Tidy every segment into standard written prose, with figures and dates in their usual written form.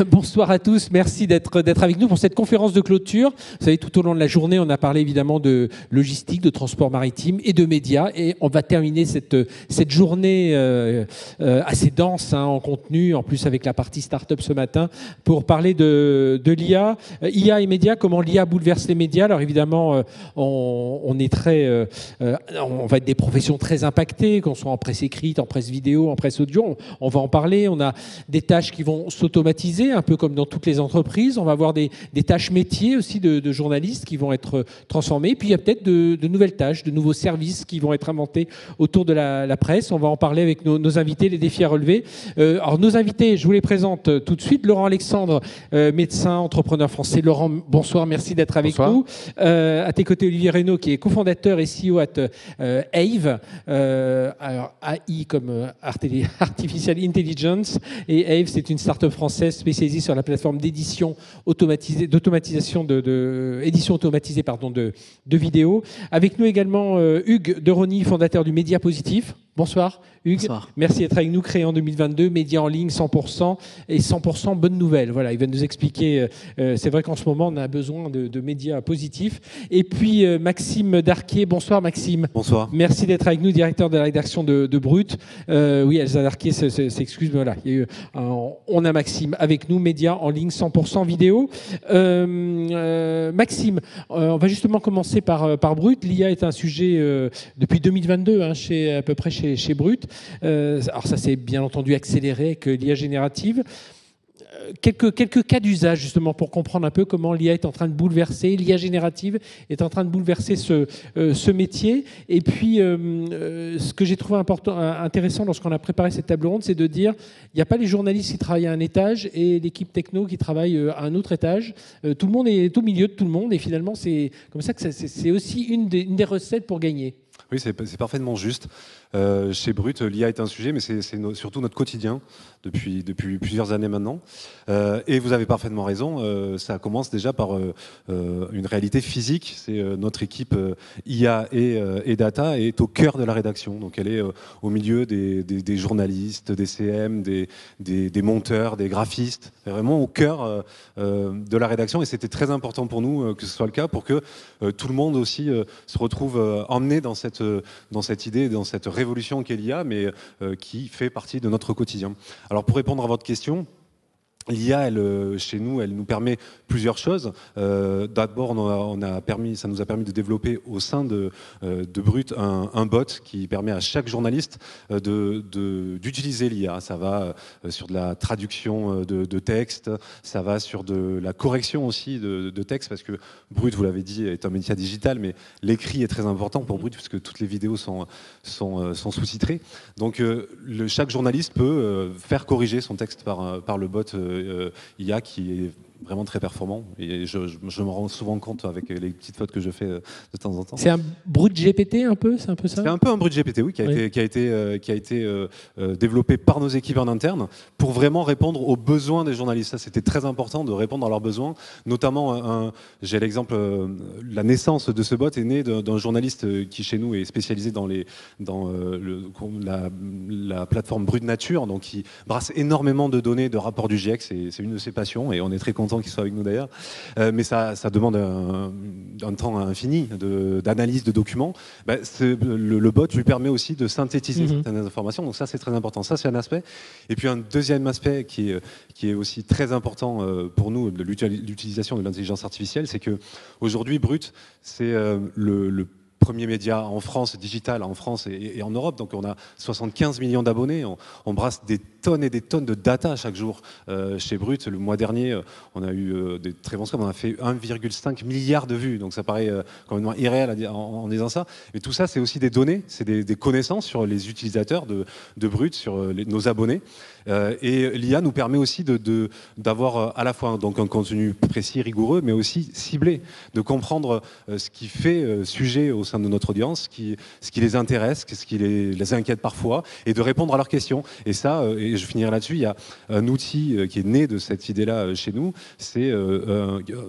Bonsoir à tous, merci d'être avec nous pour cette conférence de clôture. Vous savez, tout au long de la journée, on a parlé évidemment de logistique, de transport maritime et de médias. Et on va terminer cette journée assez dense en contenu, en plus avec la partie start-up ce matin, pour parler de l'IA. IA et médias, comment l'IA bouleverse les médias. Alors évidemment, on va être des professions très impactées, qu'on soit en presse écrite, en presse vidéo, en presse audio. On va en parler. On a des tâches qui vont s'automatiser, un peu comme dans toutes les entreprises. On va avoir des tâches métiers aussi de journalistes qui vont être transformées. Puis il y a peut-être de nouvelles tâches, de nouveaux services qui vont être inventés autour de la presse. On va en parler avec nos invités, les défis à relever. Alors nos invités, je vous les présente tout de suite. Laurent Alexandre, médecin, entrepreneur français. Laurent, bonsoir, merci d'être avec nous. À tes côtés, Olivier Reynaud, qui est cofondateur et CEO at AVE. Alors AI comme Artificial Intelligence. Et AVE, c'est une start-up française spécialisée sur la plateforme d'édition automatisée, édition automatisée de vidéos. Avec nous également Hugues Deroni, fondateur du Média Positif. Bonsoir Hugues. Bonsoir. Merci d'être avec nous, créé en 2022, médias en ligne 100% et 100% bonne nouvelle. Voilà, il va nous expliquer, c'est vrai qu'en ce moment on a besoin de médias positifs. Et puis Maxime Darquier, bonsoir Maxime. Bonsoir. Merci d'être avec nous, directeur de la rédaction de Brut. Oui, Elsa Darquier s'excuse, mais voilà, on a Maxime avec nous, médias en ligne 100% vidéo. Maxime, on va justement commencer par Brut. L'IA est un sujet depuis 2022 à peu près chez Brut. Alors ça s'est bien entendu accéléré avec l'IA générative. Quelques cas d'usage justement pour comprendre un peu comment l'IA est en train de bouleverser, l'IA générative est en train de bouleverser ce métier. Et puis ce que j'ai trouvé intéressant lorsqu'on a préparé cette table ronde, c'est de dire il n'y a pas les journalistes qui travaillent à un étage et l'équipe techno qui travaille à un autre étage. Tout le monde est au milieu de tout le monde et finalement c'est comme ça que c'est aussi une des recettes pour gagner. Oui, c'est parfaitement juste. Chez Brut, l'IA est un sujet, mais c'est surtout notre quotidien depuis plusieurs années maintenant. Et vous avez parfaitement raison, ça commence déjà par une réalité physique. C'est notre équipe IA et data est au cœur de la rédaction. Donc elle est au milieu des journalistes, des CM, des monteurs, des graphistes, vraiment au cœur de la rédaction. Et c'était très important pour nous que ce soit le cas pour que tout le monde aussi se retrouve emmené dans cette idée, dans cette révolution qu'est l'IA, mais qui fait partie de notre quotidien. Alors pour répondre à votre question, l'IA, chez nous, elle nous permet plusieurs choses. D'abord, ça nous a permis de développer au sein de Brut un bot qui permet à chaque journaliste d'utiliser l'IA. Ça va sur de la traduction de texte, ça va sur de la correction aussi de texte, parce que Brut, vous l'avez dit, est un média digital, mais l'écrit est très important pour Brut, puisque toutes les vidéos sont sous-titrées. Donc chaque journaliste peut faire corriger son texte par le bot IA qui est vraiment très performant et je me rends souvent compte avec les petites fautes que je fais de temps en temps. C'est un Brut GPT un peu, c'est un peu ça? C'est un peu un Brut GPT, oui, qui a été développé par nos équipes en interne pour vraiment répondre aux besoins des journalistes. Ça, c'était très important de répondre à leurs besoins. Notamment, j'ai l'exemple, la naissance de ce bot est née d'un journaliste qui chez nous est spécialisé dans la plateforme Brut Nature, donc qui brasse énormément de données, de rapports du GIEC. C'est une de ses passions et on est très content qu'il soit avec nous d'ailleurs, mais ça demande un temps infini d'analyse de documents. Le bot lui permet aussi de synthétiser certaines informations, donc ça c'est très important. Ça c'est un aspect. Et puis un deuxième aspect qui est aussi très important pour nous, de l'utilisation de l'intelligence artificielle, c'est que aujourd'hui Brut, c'est le premier média en France, digital en France et en Europe. Donc on a 75 millions d'abonnés, on brasse des tonnes et des tonnes de data chaque jour chez Brut. Le mois dernier, on a eu des très bons scores, on a fait 1,5 milliard de vues, donc ça paraît complètement irréel en disant ça. Mais tout ça, c'est aussi des données, c'est des connaissances sur les utilisateurs de Brut, sur nos abonnés. Et l'IA nous permet aussi d'avoir à la fois donc un contenu précis, rigoureux, mais aussi ciblé, de comprendre ce qui fait sujet au sein de notre audience, ce qui les intéresse, ce qui les inquiète parfois, et de répondre à leurs questions. Et ça, et je finirai là-dessus, il y a un outil qui est né de cette idée-là chez nous, c'est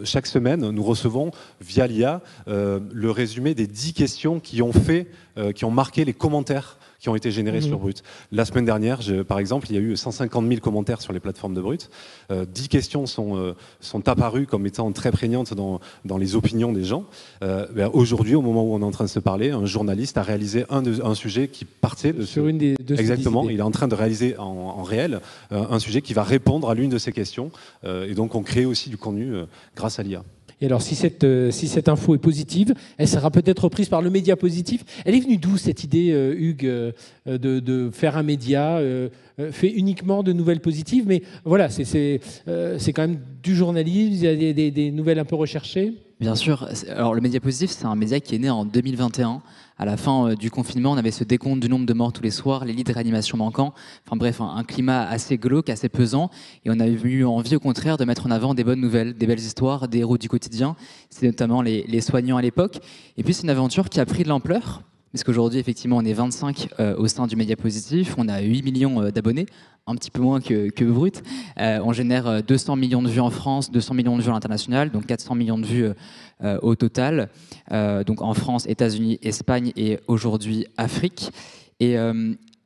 chaque semaine, nous recevons via l'IA le résumé des 10 questions qui ont marqué les commentaires qui ont été générés sur Brut. La semaine dernière, par exemple, il y a eu 150 000 commentaires sur les plateformes de Brut. 10 questions sont apparues comme étant très prégnantes dans les opinions des gens. Aujourd'hui, au moment où on est en train de se parler, un journaliste a réalisé un sujet qui partait de sur une de ces exactement. idées. Il est en train de réaliser en réel un sujet qui va répondre à l'une de ces questions. Et donc, on crée aussi du contenu grâce à l'IA. Et alors, si cette info est positive, elle sera peut-être reprise par le média positif. Elle est venue d'où, cette idée, Hugues, de faire un média fait uniquement de nouvelles positives? Mais voilà, c'est quand même du journalisme, il y a des nouvelles un peu recherchées. Bien sûr. Alors, le média positif, c'est un média qui est né en 2021. À la fin du confinement, on avait ce décompte du nombre de morts tous les soirs, les lits de réanimation manquants. Enfin bref, un climat assez glauque, assez pesant. Et on a eu envie, au contraire, de mettre en avant des bonnes nouvelles, des belles histoires, des héros du quotidien. C'est notamment les soignants à l'époque. Et puis, c'est une aventure qui a pris de l'ampleur. Parce qu'aujourd'hui, effectivement, on est 25 au sein du média positif. On a 8 millions d'abonnés, un petit peu moins que Brut. On génère 200 millions de vues en France, 200 millions de vues à l'international, donc 400 millions de vues au total. Donc en France, États-Unis, Espagne et aujourd'hui Afrique. Et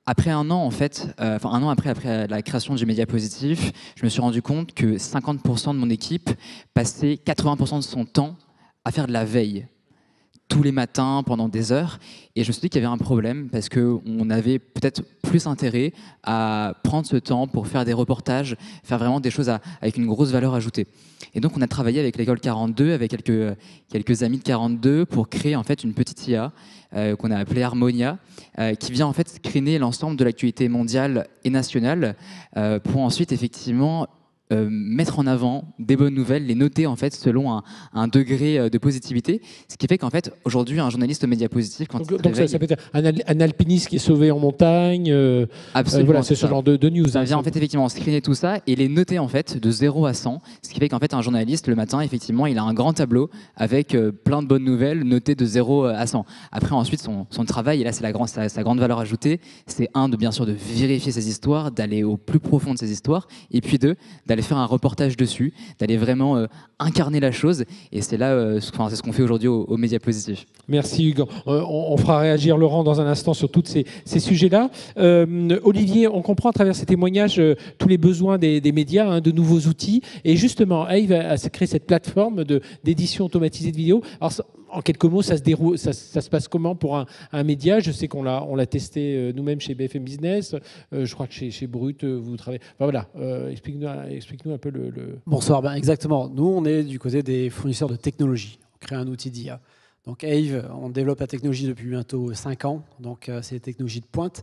après un an, en fait, un an après la création du média positif, je me suis rendu compte que 50% de mon équipe passait 80% de son temps à faire de la veille, tous les matins pendant des heures, et je me suis dit qu'il y avait un problème parce qu'on avait peut-être plus intérêt à prendre ce temps pour faire des reportages, faire vraiment des choses avec une grosse valeur ajoutée. Et donc on a travaillé avec l'école 42, avec quelques amis de 42 pour créer en fait une petite IA qu'on a appelée Harmonia, qui vient en fait screener l'ensemble de l'actualité mondiale et nationale pour ensuite effectivement mettre en avant des bonnes nouvelles, les noter en fait selon un degré de positivité, ce qui fait qu'en fait aujourd'hui un journaliste aux médias positifs, quand Donc ça peut être un alpiniste qui est sauvé en montagne, voilà, c'est ce genre de news. Ça vient en fait effectivement screener tout ça et les noter en fait de 0 à 100, ce qui fait qu'en fait un journaliste le matin effectivement il a un grand tableau avec plein de bonnes nouvelles notées de 0 à 100. Après ensuite son travail, et là c'est sa grande valeur ajoutée, c'est bien sûr de vérifier ces histoires, d'aller au plus profond de ces histoires, et puis d'aller faire un reportage dessus, d'aller vraiment incarner la chose, et c'est là, c'est ce qu'on fait aujourd'hui aux médias positifs. Merci Hugues. On fera réagir Laurent dans un instant sur tous ces sujets-là. Olivier, on comprend à travers ces témoignages tous les besoins des médias, de nouveaux outils, et justement, Eve a créé cette plateforme d'édition automatisée de vidéos. Alors, en quelques mots, ça se passe comment pour un média? Je sais qu'on l'a testé nous-mêmes chez BFM Business. Je crois que chez Brut, vous travaillez. Enfin, voilà, explique-nous un peu le. Bonsoir, exactement. Nous, on est du côté des fournisseurs de technologie. On crée un outil d'IA. Donc, Ave, on développe la technologie depuis bientôt 5 ans. Donc, c'est des technologies de pointe.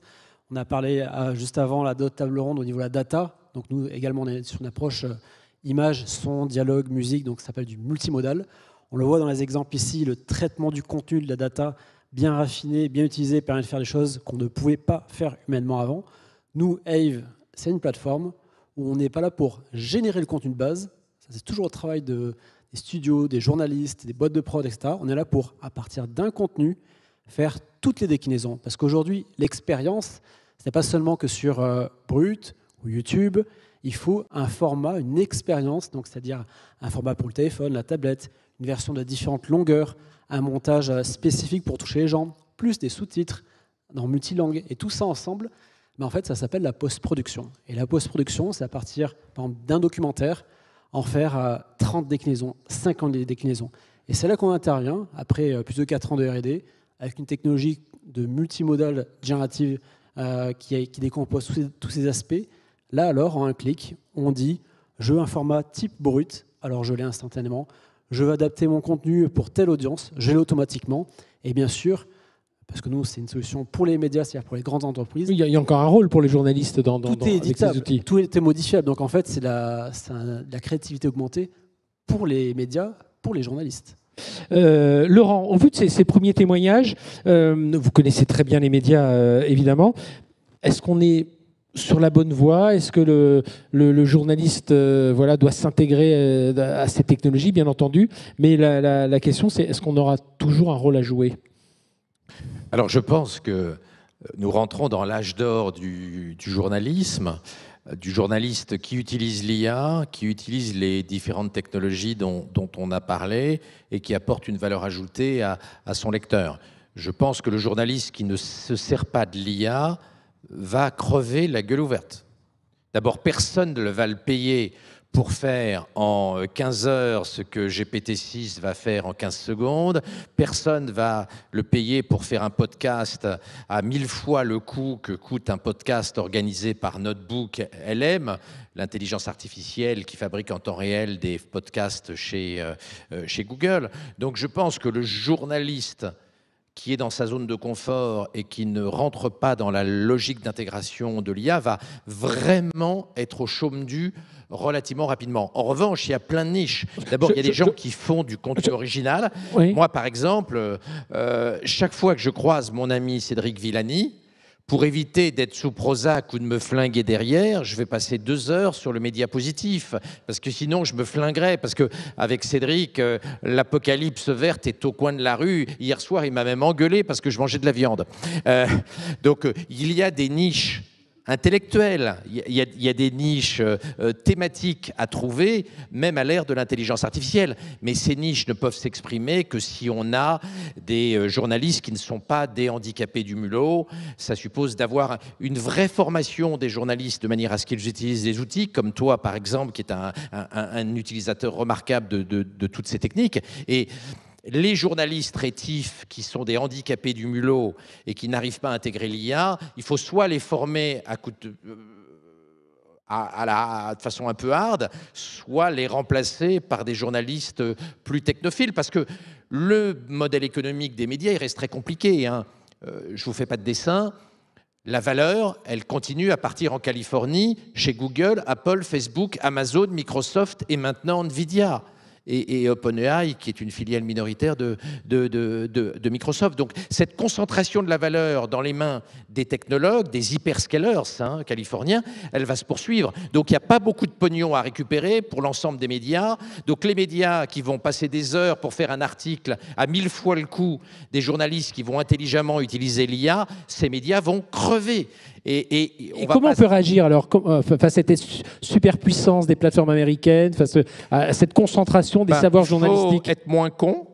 On a parlé juste avant d'autres tables rondes au niveau de la data. Donc, nous également, on est sur une approche image, son, dialogue, musique. Donc, ça s'appelle du multimodal. On le voit dans les exemples ici, le traitement du contenu de la data bien raffiné, bien utilisé, permet de faire des choses qu'on ne pouvait pas faire humainement avant. Nous, Ave, c'est une plateforme où on n'est pas là pour générer le contenu de base. Ça, c'est toujours le travail des studios, des journalistes, des boîtes de prod, etc. On est là pour, à partir d'un contenu, faire toutes les déclinaisons. Parce qu'aujourd'hui, l'expérience, ce n'est pas seulement que sur Brut ou YouTube. Il faut un format, une expérience, donc c'est-à-dire un format pour le téléphone, la tablette, une version de différentes longueurs, un montage spécifique pour toucher les gens, plus des sous-titres dans multilangue. Et tout ça ensemble, mais en fait, ça s'appelle la post-production. Et la post-production, c'est à partir d'un documentaire, en faire 30 déclinaisons, 50 déclinaisons. Et c'est là qu'on intervient, après plus de 4 ans de R&D, avec une technologie de multimodal générative qui décompose tous ces aspects. Là, alors, en un clic, on dit « je veux un format type brut », alors je l'ai instantanément. Je veux adapter mon contenu pour telle audience, je l'ai automatiquement. Et bien sûr, parce que nous, c'est une solution pour les médias, c'est-à-dire pour les grandes entreprises. Il y a encore un rôle pour les journalistes tout est éditable, tout est modifiable. Donc en fait, c'est la créativité augmentée pour les médias, pour les journalistes. Laurent, au vu de ces premiers témoignages, vous connaissez très bien les médias, évidemment. Est-ce qu'on est sur la bonne voie? Est-ce que le journaliste doit s'intégrer à ces technologies, bien entendu? Mais la question, c'est est-ce qu'on aura toujours un rôle à jouer? Alors, je pense que nous rentrons dans l'âge d'or du journalisme, du journaliste qui utilise l'IA, qui utilise les différentes technologies dont on a parlé et qui apporte une valeur ajoutée à son lecteur. Je pense que le journaliste qui ne se sert pas de l'IA va crever la gueule ouverte. D'abord, personne ne va le payer pour faire en 15 heures ce que GPT-6 va faire en 15 secondes. Personne ne va le payer pour faire un podcast à 1000 fois le coût que coûte un podcast organisé par Notebook LM, l'intelligence artificielle qui fabrique en temps réel des podcasts chez Google. Donc je pense que le journaliste qui est dans sa zone de confort et qui ne rentre pas dans la logique d'intégration de l'IA va vraiment être au chaume du relativement rapidement. En revanche, il y a plein de niches. D'abord, il y a des gens qui font du contenu original. Oui. Moi, par exemple, chaque fois que je croise mon ami Cédric Villani, pour éviter d'être sous Prozac ou de me flinguer derrière, je vais passer 2 heures sur le média positif, parce que sinon je me flinguerais, parce qu'avec Cédric, l'apocalypse verte est au coin de la rue. Hier soir, il m'a même engueulé parce que je mangeais de la viande. Donc il y a des niches intellectuelles, il y a des niches thématiques à trouver, même à l'ère de l'intelligence artificielle. Mais ces niches ne peuvent s'exprimer que si on a des journalistes qui ne sont pas des handicapés du mulot. Ça suppose d'avoir une vraie formation des journalistes de manière à ce qu'ils utilisent les outils, comme toi par exemple, qui est un utilisateur remarquable de toutes ces techniques. Et les journalistes rétifs qui sont des handicapés du mulot et qui n'arrivent pas à intégrer l'IA, il faut soit les former de façon un peu hard, soit les remplacer par des journalistes plus technophiles, parce que le modèle économique des médias, il reste très compliqué, hein. Je ne vous fais pas de dessin. La valeur, elle continue à partir en Californie, chez Google, Apple, Facebook, Amazon, Microsoft et maintenant Nvidia. Et OpenAI, qui est une filiale minoritaire de Microsoft. Donc cette concentration de la valeur dans les mains des technologues, des hyperscalers californiens, elle va se poursuivre. Donc il n'y a pas beaucoup de pognon à récupérer pour l'ensemble des médias. Donc les médias qui vont passer des heures pour faire un article à 1000 fois le coût des journalistes qui vont intelligemment utiliser l'IA, ces médias vont crever. Et comment on peut réagir alors face à cette superpuissance des plateformes américaines, face à cette concentration des savoirs journalistiques? Il faut être moins con.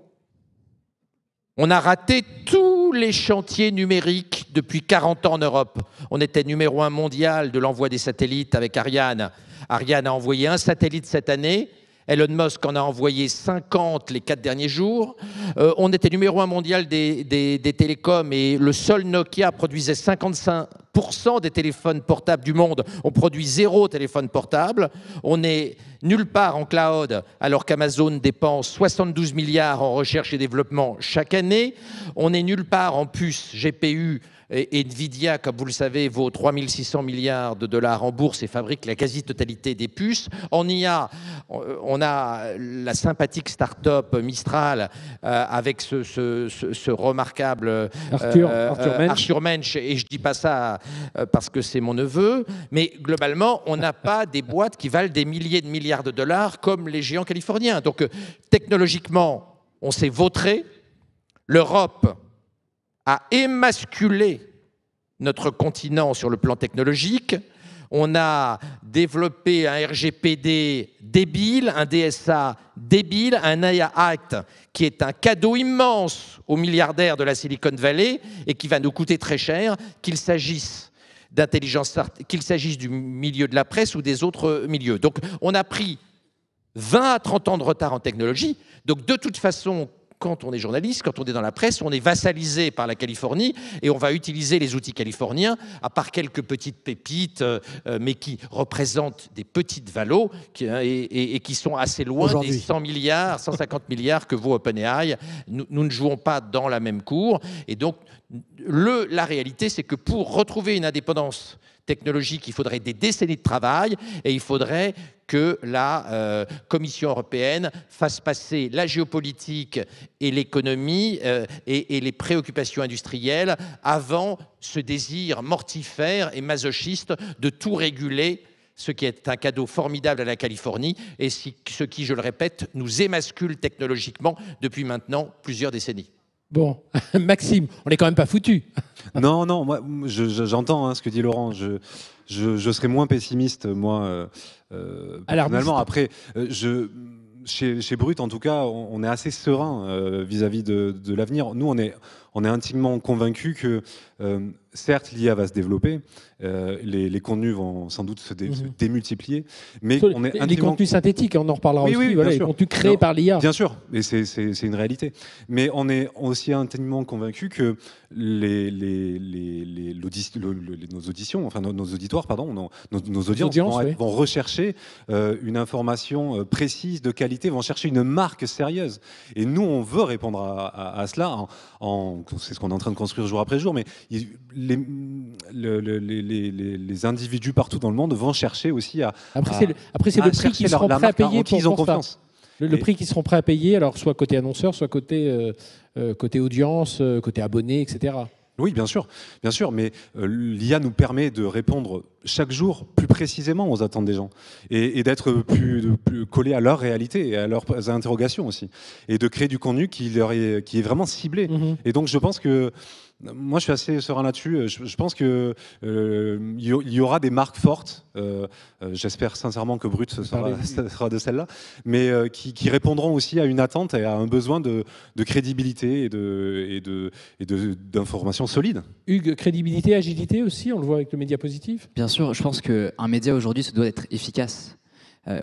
On a raté tous les chantiers numériques depuis 40 ans en Europe. On était numéro 1 mondial de l'envoi des satellites avec Ariane. Ariane a envoyé un satellite cette année. Elon Musk en a envoyé 50 les 4 derniers jours. On était numéro 1 mondial des télécoms et le seul Nokia produisait 55% des téléphones portables du monde. On produit 0 téléphone portable. On est nulle part en cloud alors qu'Amazon dépense 72 milliards en recherche et développement chaque année. On est nulle part en puces GPU. Et Nvidia, comme vous le savez, vaut 3600 milliards de dollars en bourse et fabrique la quasi-totalité des puces. On a la sympathique start-up Mistral avec ce remarquable Arthur Mensch. Et je ne dis pas ça parce que c'est mon neveu. Mais globalement, on n'a pas des boîtes qui valent des milliers de milliards de dollars comme les géants californiens. Donc technologiquement, on s'est vautré. L'Europe a émasculé notre continent sur le plan technologique. On a développé un RGPD débile, un DSA débile, un AI Act qui est un cadeau immense aux milliardaires de la Silicon Valley et qui va nous coûter très cher, qu'il s'agisse du milieu de la presse ou des autres milieux. Donc on a pris 20 à 30 ans de retard en technologie. Donc de toute façon, quand on est journaliste, quand on est dans la presse, on est vassalisé par la Californie et on va utiliser les outils californiens, à part quelques petites pépites, mais qui représentent des petites valos et qui sont assez loin des 100 milliards, 150 milliards que vaut OpenAI. Nous ne jouons pas dans la même cour. Et donc, la réalité, c'est que pour retrouver une indépendance technologique, il faudrait des décennies de travail et il faudrait que la Commission européenne fasse passer la géopolitique et l'économie et les préoccupations industrielles avant ce désir mortifère et masochiste de tout réguler, ce qui est un cadeau formidable à la Californie et ce qui, je le répète, nous émascule technologiquement depuis maintenant plusieurs décennies. Bon, Maxime, on n'est quand même pas foutu. Non, moi, j'entends ce que dit Laurent. Je serais moins pessimiste, moi, personnellement. Après, chez Brut, en tout cas, on est assez serein vis-à-vis de l'avenir. Nous, on on est intimement convaincu que certes, l'IA va se développer, les contenus vont sans doute se démultiplier, mais on est les contenus synthétiques, on en reparlera oui, aussi, oui, voilà, les contenus créés par l'IA. Bien sûr, et c'est une réalité. Mais on est aussi intimement convaincu que nos auditions, enfin nos auditoires, pardon, nos audiences vont rechercher une information précise, de qualité, vont chercher une marque sérieuse. Et nous, on veut répondre à cela. C'est ce qu'on est en train de construire jour après jour, mais les individus partout dans le monde vont chercher aussi à... Après, c'est le prix qu'ils seront prêts à payer pour ils ont confiance. Le prix qu'ils seront prêts à payer, alors soit côté annonceur, soit côté audience, côté abonné, etc. Oui, bien sûr, mais l'IA nous permet de répondre chaque jour plus précisément aux attentes des gens et d'être plus collé à leur réalité et à leurs interrogations aussi, et de créer du contenu qui est vraiment ciblé. Et donc je pense que moi, je suis assez serein là-dessus. Je pense qu'il y aura des marques fortes. J'espère sincèrement que Brut sera de celles-là, mais qui répondront aussi à une attente et à un besoin de crédibilité et d'informations solides. Hugues, crédibilité, agilité aussi, on le voit avec le média positif. Bien sûr, je pense qu'un média aujourd'hui, ça doit être efficace.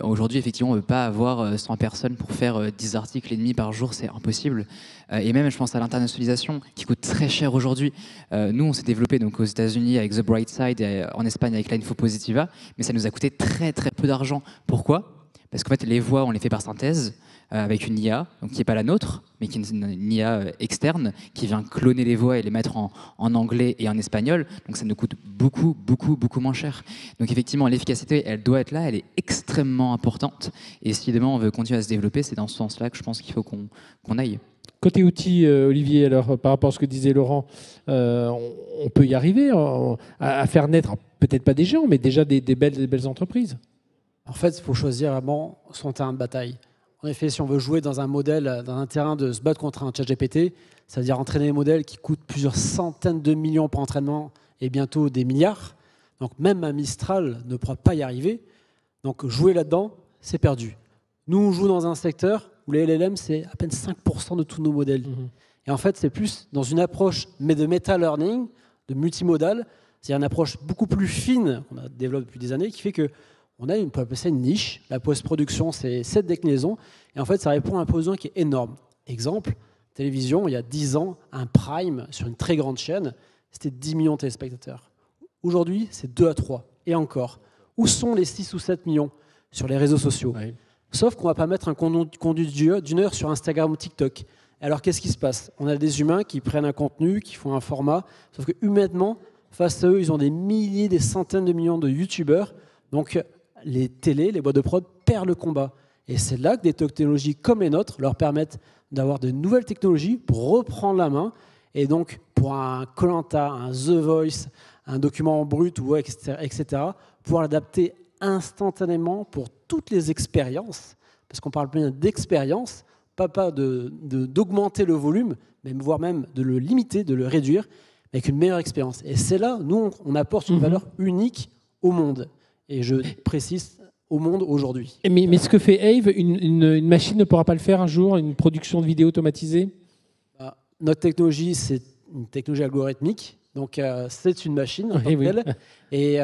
Aujourd'hui, effectivement, on ne peut pas avoir 100 personnes pour faire 10 articles et demi par jour, c'est impossible. Et même, je pense à l'internationalisation, qui coûte très cher aujourd'hui. Nous, on s'est développé donc, aux États-Unis avec The Bright Side, et en Espagne avec l'Info Positiva, mais ça nous a coûté très très peu d'argent. Pourquoi ? Parce qu'en fait, les voix, on les fait par synthèse, avec une IA, donc qui n'est pas la nôtre, mais qui est une IA externe, qui vient cloner les voix et les mettre en anglais et en espagnol. Donc ça nous coûte beaucoup moins cher. Donc effectivement, l'efficacité, elle doit être là, elle est extrêmement importante. Et si demain on veut continuer à se développer, c'est dans ce sens-là que je pense qu'il faut qu'on aille. Côté outils, Olivier, alors par rapport à ce que disait Laurent, on peut y arriver à faire naître, peut-être pas des géants, mais déjà des belles entreprises. En fait, il faut choisir vraiment son terrain de bataille. En effet, si on veut jouer dans un modèle, dans un terrain de se battre contre un ChatGPT, c'est-à-dire entraîner des modèles qui coûtent plusieurs centaines de millions par entraînement et bientôt des milliards, donc même un Mistral ne pourra pas y arriver. Donc jouer là-dedans, c'est perdu. Nous, on joue dans un secteur où les LLM, c'est à peine 5% de tous nos modèles. Et en fait, c'est plus dans une approche mais de meta-learning, de multimodal, c'est-à-dire une approche beaucoup plus fine qu'on a développée depuis des années, qui fait que on peut appeler ça une niche. La post-production, c'est 7 déclinaisons. Et en fait, ça répond à un besoin qui est énorme. Exemple, télévision, il y a 10 ans, un prime sur une très grande chaîne, c'était 10 millions de téléspectateurs. Aujourd'hui, c'est 2 à 3. Et encore, où sont les 6 ou 7 millions sur les réseaux sociaux ? Oui. Sauf qu'on ne va pas mettre un contenu d'une heure sur Instagram ou TikTok. Alors, qu'est-ce qui se passe ? On a des humains qui prennent un contenu, qui font un format, sauf que humainement, face à eux, ils ont des milliers, des centaines de millions de youtubeurs. Donc, les télés, les boîtes de prod perdent le combat. Et c'est là que des technologies comme les nôtres leur permettent d'avoir de nouvelles technologies pour reprendre la main. Et donc, pour un Koh-Lanta, un The Voice, un document en brut, ou etc., pouvoir l'adapter instantanément pour toutes les expériences, parce qu'on parle bien d'expérience, pas d'augmenter le volume, mais voire même de le limiter, de le réduire, avec une meilleure expérience. Et c'est là, nous, on apporte une valeur unique au monde. Et je précise, au monde aujourd'hui. Mais ce que fait Ave, une machine ne pourra pas le faire un jour, une production de vidéo automatisée ? Notre technologie, c'est une technologie algorithmique. Donc, c'est une machine en tant que telle. Et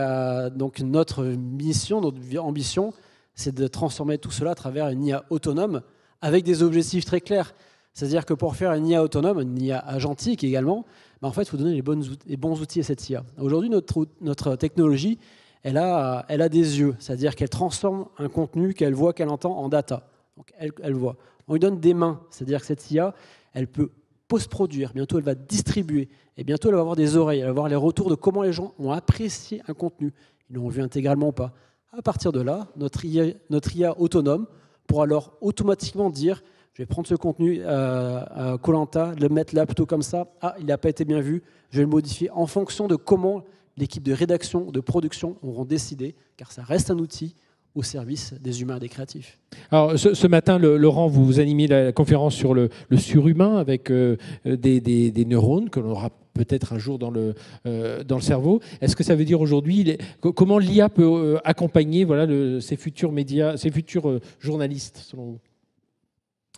donc, notre mission, notre ambition, c'est de transformer tout cela à travers une IA autonome avec des objectifs très clairs. C'est-à-dire que pour faire une IA autonome, une IA agentique également, en fait, il faut donner les bons outils à cette IA. Aujourd'hui, notre technologie, elle a des yeux, c'est-à-dire qu'elle transforme un contenu qu'elle voit, qu'elle entend en data. Donc elle voit. On lui donne des mains, c'est-à-dire que cette IA, elle peut post-produire, bientôt elle va distribuer, et bientôt elle va avoir des oreilles, elle va avoir les retours de comment les gens ont apprécié un contenu. Ils l'ont vu intégralement ou pas. À partir de là, notre IA autonome pourra alors automatiquement dire je vais prendre ce contenu Koh-Lanta, le mettre là plutôt comme ça, il n'a pas été bien vu, je vais le modifier en fonction de comment l'équipe de rédaction, de production auront décidé, car ça reste un outil au service des humains et des créatifs. Alors, ce matin, Laurent, vous animez la conférence sur le surhumain avec des neurones que l'on aura peut-être un jour dans le cerveau. Est-ce que ça veut dire aujourd'hui, comment l'IA peut accompagner ces futurs médias, ces futurs journalistes, selon vous ?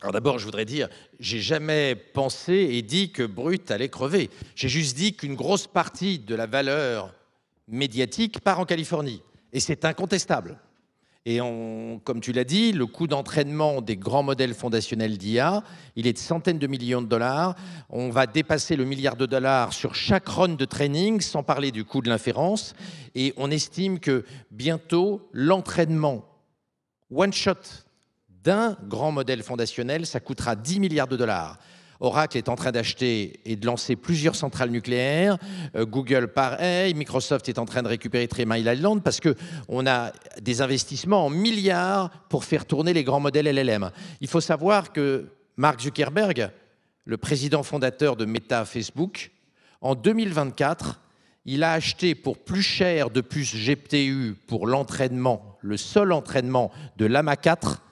Alors d'abord, je voudrais dire, j'ai jamais pensé et dit que Brut allait crever. J'ai juste dit qu'une grosse partie de la valeur médiatique part en Californie. Et c'est incontestable. Et comme tu l'as dit, le coût d'entraînement des grands modèles fondationnels d'IA, il est de centaines de millions de dollars. On va dépasser le $1 milliard sur chaque run de training, sans parler du coût de l'inférence. Et on estime que bientôt, l'entraînement one-shot d'un grand modèle fondationnel, ça coûtera 10 milliards de dollars. Oracle est en train d'acheter et de lancer plusieurs centrales nucléaires. Google, pareil. Microsoft est en train de récupérer Three Mile Island parce qu'on a des investissements en milliards pour faire tourner les grands modèles LLM. Il faut savoir que Mark Zuckerberg, le président fondateur de Meta Facebook, en 2024, il a acheté pour plus cher de puces GPU pour l'entraînement, le seul entraînement de Llama 4,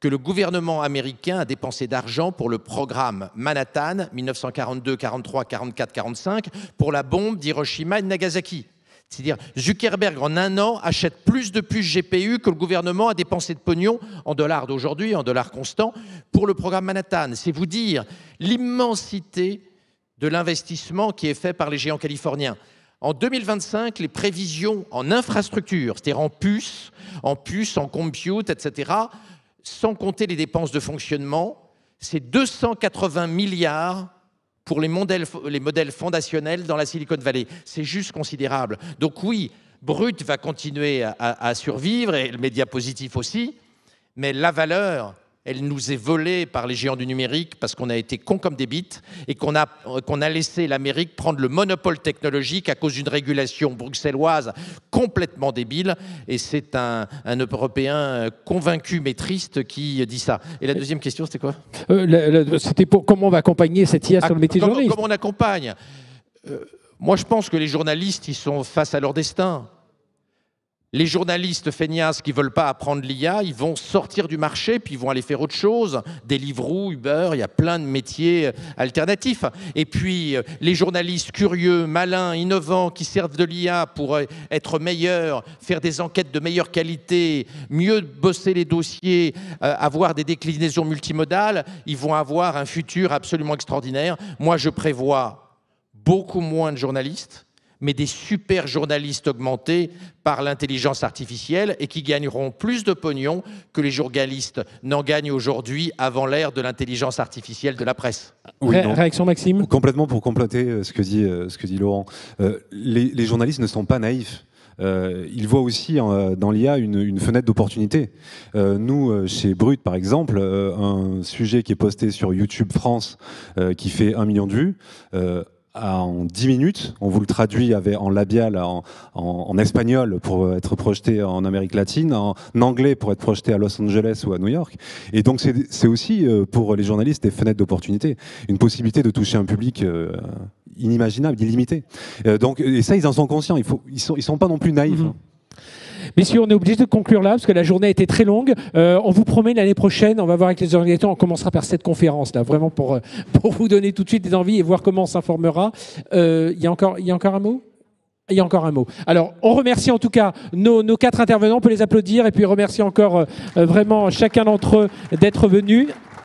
que le gouvernement américain a dépensé d'argent pour le programme Manhattan 1942, 43, 44, 45 pour la bombe d'Hiroshima et de Nagasaki. C'est-à-dire Zuckerberg en un an achète plus de puces GPU que le gouvernement a dépensé de pognon en dollars d'aujourd'hui, en dollars constants, pour le programme Manhattan. C'est vous dire l'immensité de l'investissement qui est fait par les géants californiens. En 2025, les prévisions en infrastructure, c'est-à-dire en puces, en compute, etc., sans compter les dépenses de fonctionnement, c'est 280 milliards pour les modèles fondationnels dans la Silicon Valley. C'est juste considérable. Donc oui, Brut va continuer à survivre, et le média positif aussi, mais la valeur, elle nous est volée par les géants du numérique parce qu'on a été cons comme des bites et qu'on a laissé l'Amérique prendre le monopole technologique à cause d'une régulation bruxelloise complètement débile. Et c'est un Européen convaincu mais triste qui dit ça. Et la deuxième question, c'était quoi? C'était pour comment on va accompagner cette IA sur le métier de journaliste. Comment on accompagne? Moi, je pense que les journalistes, ils sont face à leur destin. Les journalistes feignasses qui ne veulent pas apprendre l'IA, ils vont sortir du marché, puis ils vont aller faire autre chose. Deliveroo, Uber, il y a plein de métiers alternatifs. Et puis, les journalistes curieux, malins, innovants, qui servent de l'IA pour être meilleurs, faire des enquêtes de meilleure qualité, mieux bosser les dossiers, avoir des déclinaisons multimodales, ils vont avoir un futur absolument extraordinaire. Moi, je prévois beaucoup moins de journalistes, mais des super journalistes augmentés par l'intelligence artificielle et qui gagneront plus de pognon que les journalistes n'en gagnent aujourd'hui avant l'ère de l'intelligence artificielle de la presse. Oui, réaction Maxime? Complètement, pour compléter ce que dit Laurent. Les journalistes ne sont pas naïfs. Ils voient aussi dans l'IA une fenêtre d'opportunité. Nous, chez Brut, par exemple, un sujet qui est posté sur YouTube France qui fait 1 million de vues, en 10 minutes, on vous le traduit en labial, en espagnol pour être projeté en Amérique latine, en anglais pour être projeté à Los Angeles ou à New York. Et donc c'est aussi pour les journalistes des fenêtres d'opportunité, une possibilité de toucher un public inimaginable, illimité. Et ça, ils en sont conscients. Ils sont pas non plus naïfs. Mmh. Messieurs, on est obligé de conclure là parce que la journée a été très longue. On vous promet l'année prochaine, on va voir avec les organisateurs, on commencera par cette conférence là, vraiment pour vous donner tout de suite des envies et voir comment on s'informera. Il y a encore un mot? Il y a encore un mot. Alors, on remercie en tout cas nos 4 intervenants, on peut les applaudir et puis remercier encore vraiment chacun d'entre eux d'être venus.